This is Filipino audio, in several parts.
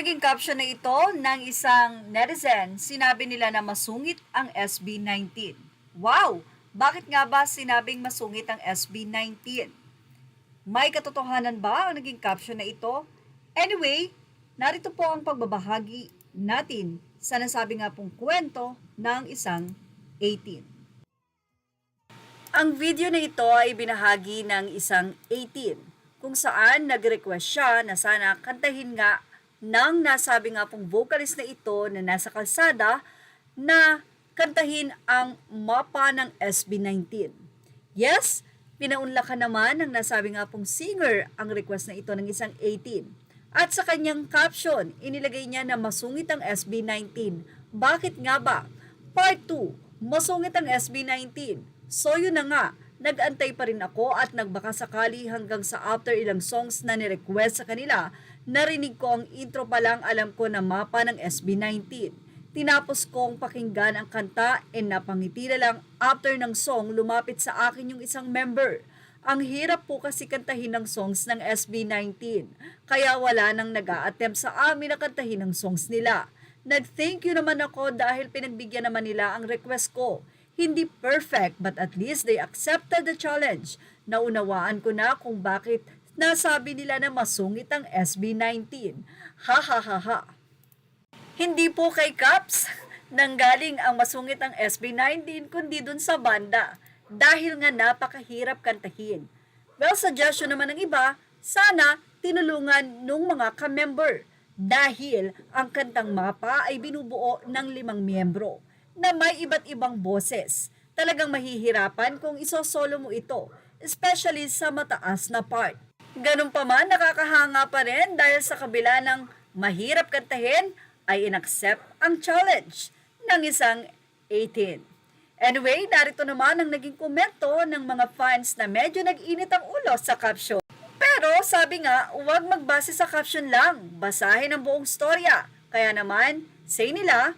naging caption na ito ng isang netizen, sinabi nila na masungit ang SB19. Wow! Bakit nga ba sinabing masungit ang SB19? May katotohanan ba ang naging caption na ito? Anyway, narito po ang pagbabahagi natin sa nasabi nga pong kwento ng isang 18. Ang video na ito ay binahagi ng isang 18 kung saan nag-request siya na sana kantahin nga ng nasabi nga pong vocalist na ito na nasa kalsada na kantahin ang mapa ng SB19. Yes, pinaunlakan naman ng nasabi nga pong singer ang request na ito ng isang 18. At sa kanyang caption, inilagay niya na masungit ang SB19. Bakit nga ba? Part 2, masungit ang SB19. So yun na nga, nag-antay pa rin ako at nagbaka sakali hanggang sa after ilang songs na ni-request sa kanila, narinig ko ang intro pa lang alam ko na mapa ng SB19. Tinapos kong pakinggan ang kanta and napangiti na lang after ng song lumapit sa akin yung isang member. Ang hirap po kasi kantahin ng songs ng SB19, kaya wala nang nag-a-attempt sa amin na kantahin ng songs nila. Nag-thank you naman ako dahil pinagbigyan naman nila ang request ko. Hindi perfect but at least they accepted the challenge. Naunawaan ko na kung bakit nasabi nila na masungit ang SB19. Ha ha ha ha. Hindi po kay Caps nanggaling ang masungit ang SB19 kundi dun sa banda dahil nga napakahirap kantahin. Well, suggestion naman ng iba, sana tinulungan nung mga ka-member dahil ang kantang mapa ay binubuo ng 5 miyembro na may iba't ibang boses. Talagang mahihirapan kung isosolo mo ito, especially sa mataas na part. Ganun pa man, nakakahanga pa rin dahil sa kabila ng mahirap kantahin, ay inaccept ang challenge ng isang 18. Anyway, narito naman ang naging komento ng mga fans na medyo nag-init ang ulo sa caption. Pero sabi nga, huwag magbase sa caption lang, basahin ang buong storya. Kaya naman, say nila,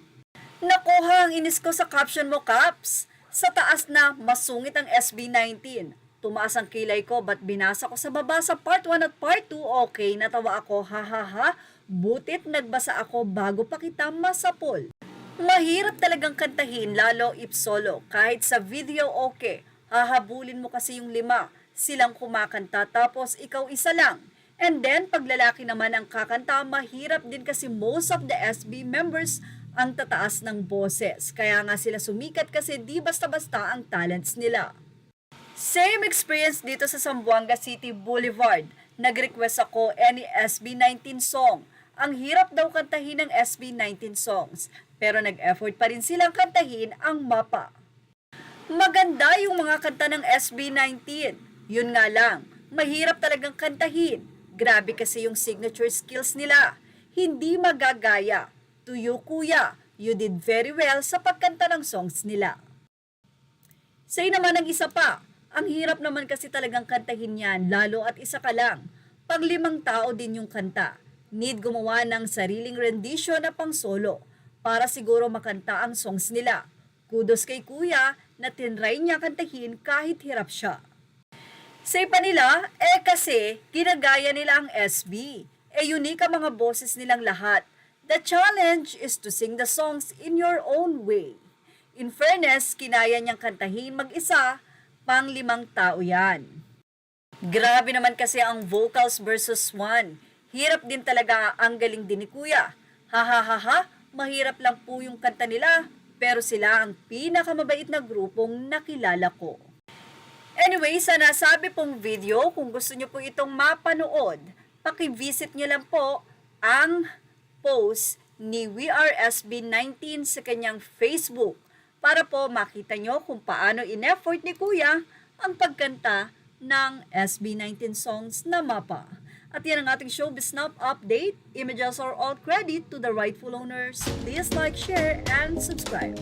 nakuha ang inis ko sa caption mo, Caps. Sa taas na masungit ang SB19. Tumaas ang kilay ko ba't binasa ko sa baba sa part 1 at part 2, okay, natawa ako, ha ha ha. Butit nagbasa ako bago pa kita masapol. Mahirap talagang kantahin lalo if solo. Kahit sa video okay, hahabulin mo kasi yung 5. Silang kumakanta tapos ikaw isa lang. And then pag lalaki naman ang kakanta, mahirap din kasi most of the SB members ang tataas ng boses. Kaya nga sila sumikat kasi di basta-basta ang talents nila. Same experience dito sa Zamboanga City Boulevard. Nag-request ako any SB19 song. Ang hirap daw kantahin ng SB19 songs, pero nag-effort pa rin silang kantahin ang mapa. Maganda yung mga kanta ng SB19. Yun nga lang, mahirap talagang kantahin. Grabe kasi yung signature skills nila. Hindi magagaya. To you, kuya, you did very well sa pagkanta ng songs nila. Say naman ang isa pa, ang hirap naman kasi talagang kantahin yan, lalo at isa ka lang. Pag 5 tao din yung kanta, need gumawa ng sariling rendition na pang solo para siguro makanta ang songs nila. Kudos kay kuya na tinry niya kantahin kahit hirap siya. Say pa nila, kasi ginagaya nila ang SB. Unique ang mga boses nilang lahat. The challenge is to sing the songs in your own way. In fairness, kinaya niyang kantahin mag-isa, pang 5 tao yan. Grabe naman kasi ang vocals versus 1. Hirap din talaga ang galing din ni kuya. Ha ha ha ha, mahirap lang po yung kanta nila, pero sila ang pinakamabait na grupong nakilala ko. Anyway, sa nasabi pong video, kung gusto nyo po itong mapanood, paki-visit nyo lang po ang post ni WeAreSB19 sa kanyang Facebook para po makita nyo kung paano in-effort ni kuya ang pagkanta ng SB19 songs na mapa. At yan ang ating Showbiz Snap update. Images are all credit to the rightful owners. Please like, share, and subscribe.